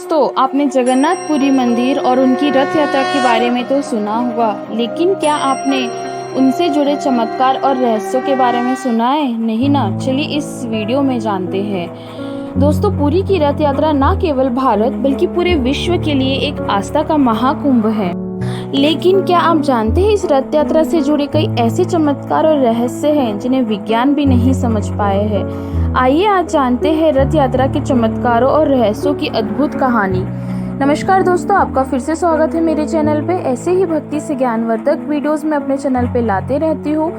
दोस्तों, आपने जगन्नाथपुरी मंदिर और उनकी रथ यात्रा के बारे में तो सुना होगा, लेकिन क्या आपने उनसे जुड़े चमत्कार और रहस्यों के बारे में सुना है? नहीं ना? चलिए इस वीडियो में जानते हैं। दोस्तों, पुरी की रथ यात्रा न केवल भारत बल्कि पूरे विश्व के लिए एक आस्था का महाकुंभ है। लेकिन क्या आप जानते हैं इस रथ यात्रा से जुड़े कई ऐसे चमत्कार और रहस्य हैं जिन्हें विज्ञान भी नहीं समझ पाए हैं। आइए आज जानते हैं रथ यात्रा के चमत्कारों और रहस्यों की अद्भुत कहानी। नमस्कार दोस्तों, आपका फिर से स्वागत है मेरे चैनल पे। ऐसे ही भक्ति से ज्ञानवर्धक वीडियोस मैं अपने चैनल पे लाते रहती हूँ।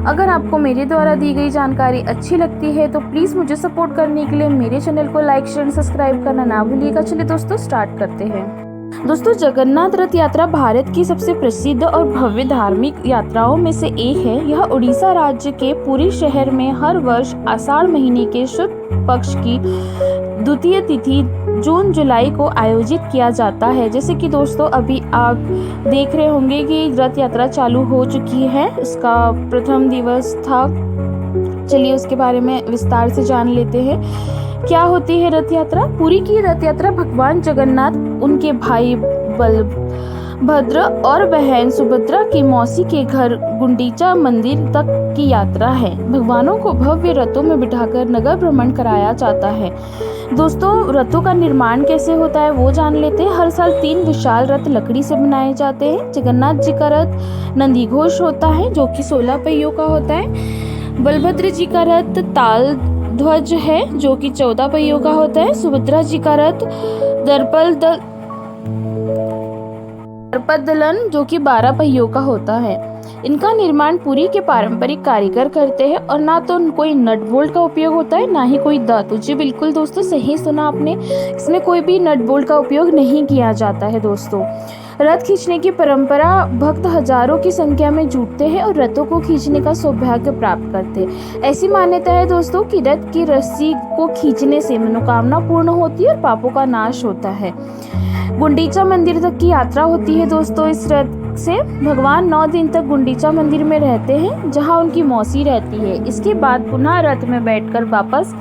अगर आपको मेरे द्वारा दी गई जानकारी अच्छी लगती है तो प्लीज़ मुझे सपोर्ट करने के लिए मेरे चैनल को लाइक शेयर सब्सक्राइब करना ना भूलिएगा। चलिए दोस्तों स्टार्ट करते हैं। दोस्तों, जगन्नाथ रथ यात्रा भारत की सबसे प्रसिद्ध और भव्य धार्मिक यात्राओं में से एक है। यह उड़ीसा राज्य के पुरी शहर में हर वर्ष आषाढ़ महीने के शुक्ल पक्ष की द्वितीय तिथि जून जुलाई को आयोजित किया जाता है। जैसे कि दोस्तों अभी आप देख रहे होंगे कि रथ यात्रा चालू हो चुकी है, इसका प्रथम दिवस था। चलिए उसके बारे में विस्तार से जान लेते हैं। क्या होती है रथ यात्रा? पुरी की रथ यात्रा भगवान जगन्नाथ, उनके भाई बलभद्र और बहन सुभद्रा की मौसी के घर गुंडीचा मंदिर तक की यात्रा है। भगवानों को भव्य रथों में बिठाकर नगर भ्रमण कराया जाता है। दोस्तों, रथों का निर्माण कैसे होता है वो जान लेते हैं। हर साल 3 विशाल रथ लकड़ी से बनाए जाते हैं। जगन्नाथ जी का रथ नंदीघोष होता है जो कि 16 पहियों का होता है। बलभद्र जी का रथ ताल ध्वज है जो कि 14 पहियों का होता है। सुभद्रा जी का रथ दर्पदलन जो कि 12 पहियों का होता है। इनका निर्माण पुरी के पारंपरिक कारीगर करते हैं और ना तो कोई नट बोल्ट का उपयोग होता है ना ही कोई धातु। जी बिल्कुल दोस्तों, सही सुना आपने, इसमें कोई भी नट बोल्ट का उपयोग नहीं किया जाता है। दोस्तों, रथ खींचने की परंपरा, भक्त हजारों की संख्या में जुटते हैं और रथों को खींचने का सौभाग्य प्राप्त करते हैं। ऐसी मान्यता है दोस्तों कि रथ की रस्सी को खींचने से मनोकामना पूर्ण होती है और पापों का नाश होता है। गुंडीचा मंदिर तक की यात्रा होती है दोस्तों। इस रथ से भगवान 9 दिन तक गुंडीचा मंदिर में रहते हैं जहां उनकी मौसी रहती है। इसके बाद पुनः रथ में बैठकर वापस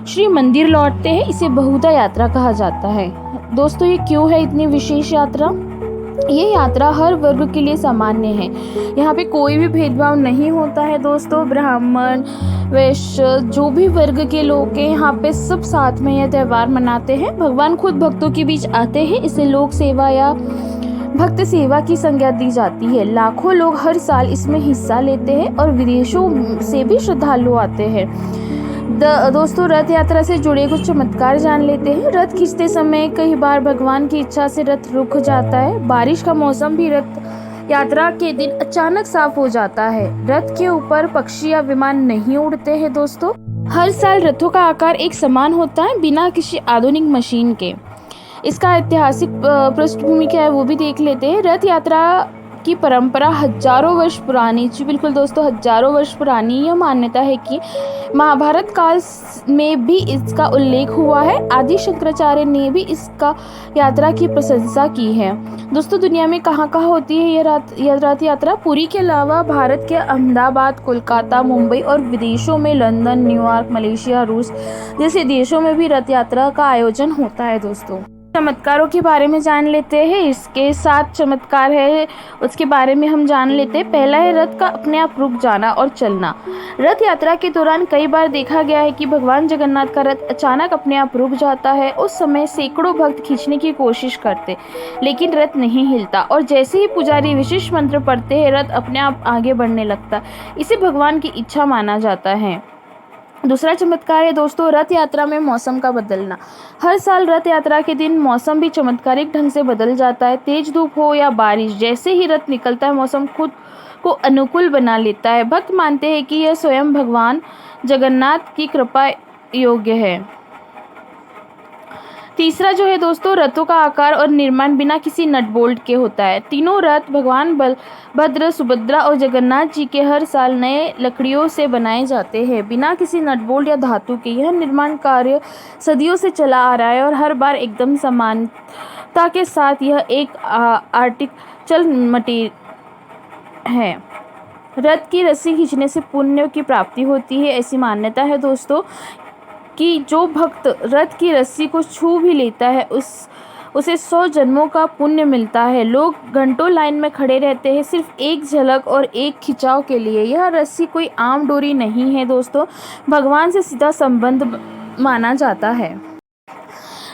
श्री मंदिर लौटते हैं। इसे बहुधा यात्रा कहा जाता है। दोस्तों, ये क्यों है इतनी विशेष यात्रा? ये यात्रा हर वर्ग के लिए सामान्य है। यहाँ पे कोई भी भेदभाव नहीं होता है दोस्तों। ब्राह्मण, वैश्य, जो भी वर्ग के लोग हैं यहाँ पे सब साथ में यह त्यौहार मनाते हैं। भगवान खुद भक्तों के बीच आते हैं। इसे लोक सेवा या भक्त सेवा की संज्ञा दी जाती है। लाखों लोग हर साल इसमें हिस्सा लेते हैं और विदेशों से भी श्रद्धालु आते हैं। दोस्तों, रथ यात्रा से जुड़े कुछ चमत्कार जान लेते हैं। रथ खींचते समय कई बार भगवान की इच्छा से रथ रुक जाता है। बारिश का मौसम भी रथ यात्रा के दिन अचानक साफ हो जाता है। रथ के ऊपर पक्षी या विमान नहीं उड़ते हैं। दोस्तों, हर साल रथों का आकार एक समान होता है बिना किसी आधुनिक मशीन के। इसका ऐतिहासिक पृष्ठभूमि क्या है वो भी देख लेते हैं। रथ यात्रा की परंपरा हजारों वर्ष पुरानी, जी बिल्कुल दोस्तों, हजारों वर्ष पुरानी यह मान्यता है कि महाभारत काल में भी इसका उल्लेख हुआ है। आदि शंकराचार्य ने भी इसका यात्रा की प्रशंसा की है। दोस्तों, दुनिया में कहाँ कहाँ होती है यह रथ यात्रा? पुरी के अलावा भारत के अहमदाबाद, कोलकाता, मुंबई और विदेशों में लंदन, न्यूयॉर्क, मलेशिया, रूस जैसे देशों में भी रथ यात्रा का आयोजन होता है। दोस्तों, चमत्कारों के बारे में जान लेते हैं। इसके 7 चमत्कार है, उसके बारे में हम जान लेते हैं। पहला है रथ का अपने आप रुक जाना और चलना। रथ यात्रा के दौरान कई बार देखा गया है कि भगवान जगन्नाथ का रथ अचानक अपने आप रुक जाता है। उस समय सैकड़ों भक्त खींचने की कोशिश करते लेकिन रथ नहीं हिलता और जैसे ही पुजारी विशेष मंत्र पढ़ते हैं रथ अपने आप आगे बढ़ने लगता। इसे भगवान की इच्छा माना जाता है। दूसरा चमत्कार है दोस्तों, रथ यात्रा में मौसम का बदलना। हर साल रथ यात्रा के दिन मौसम भी चमत्कारिक ढंग से बदल जाता है। तेज धूप हो या बारिश, जैसे ही रथ निकलता है मौसम खुद को अनुकूल बना लेता है। भक्त मानते हैं कि यह स्वयं भगवान जगन्नाथ की कृपा योग्य है। तीसरा जो है दोस्तों, रथों का आकार और निर्माण बिना किसी नट बोल्ट के होता है। तीनों रथ भगवान बलभद्र, सुभद्रा और जगन्नाथ जी के हर साल नए लकड़ियों से बनाए जाते हैं बिना किसी नट बोल्ट या धातु के। यह निर्माण कार्य सदियों से चला आ रहा है और हर बार एकदम समानता के साथ यह एक आर्टिफिशियल मटेरियल है। रथ की रस्सी खींचने से पुण्य की प्राप्ति होती है, ऐसी मान्यता है दोस्तों। कि जो भक्त रथ की रस्सी को छू भी लेता है उसे 100 जन्मों का पुण्य मिलता है। लोग घंटों लाइन में खड़े रहते हैं सिर्फ एक झलक और एक खिंचाव के लिए। यह रस्सी कोई आम डोरी नहीं है दोस्तों, भगवान से सीधा संबंध माना जाता है।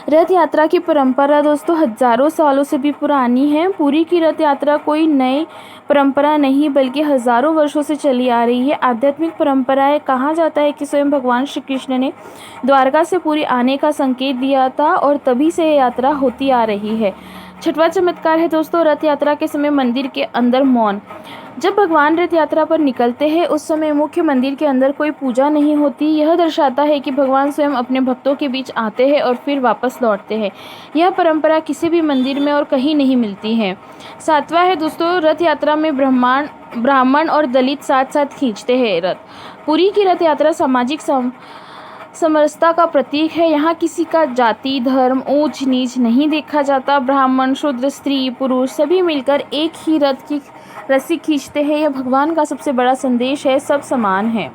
रथ यात्रा की परंपरा दोस्तों हजारों सालों से भी पुरानी है। पुरी की रथ यात्रा कोई नई परंपरा नहीं बल्कि हजारों वर्षों से चली आ रही है। आध्यात्मिक परंपरा है। कहा जाता है कि स्वयं भगवान श्री कृष्ण ने द्वारका से पुरी आने का संकेत दिया था और तभी से यह यात्रा होती आ रही है। छठवां चमत्कार है दोस्तों रथ यात्रा के समय मंदिर के अंदर मौन। जब भगवान रथ यात्रा पर निकलते हैं उस समय मुख्य मंदिर के अंदर कोई पूजा नहीं होती। यह दर्शाता है कि भगवान स्वयं अपने भक्तों के बीच आते हैं और फिर वापस लौटते हैं। यह परंपरा किसी भी मंदिर में और कहीं नहीं मिलती है। सातवां है दोस्तों रथ यात्रा में ब्राह्मण और दलित साथ साथ खींचते हैं रथ। पुरी की रथ यात्रा सामाजिक समरसता का प्रतीक है। यहाँ किसी का जाति धर्म ऊंच नीच नहीं देखा जाता। ब्राह्मण शूद्र स्त्री पुरुष सभी मिलकर एक ही रथ की रस्सी खींचते हैं। यह भगवान का सबसे बड़ा संदेश है, सब समान हैं।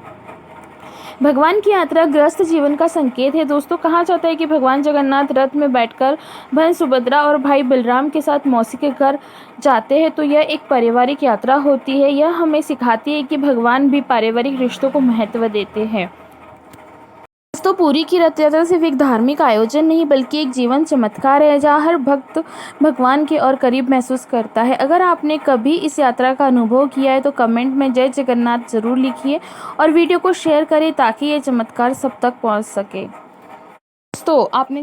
भगवान की यात्रा गृहस्थ जीवन का संकेत है दोस्तों। कहा जाता है कि भगवान जगन्नाथ रथ में बैठकर बहन सुभद्रा और भाई बलराम के साथ मौसी के घर जाते हैं तो यह एक पारिवारिक यात्रा होती है। यह हमें सिखाती है कि भगवान भी पारिवारिक रिश्तों को महत्व देते हैं। तो पुरी की रथ यात्रा सिर्फ एक धार्मिक आयोजन नहीं बल्कि एक जीवन चमत्कार है जहाँ हर भक्त भगवान के और करीब महसूस करता है। अगर आपने कभी इस यात्रा का अनुभव किया है तो कमेंट में जय जगन्नाथ जरूर लिखिए और वीडियो को शेयर करें ताकि ये चमत्कार सब तक पहुँच सके। तो आपने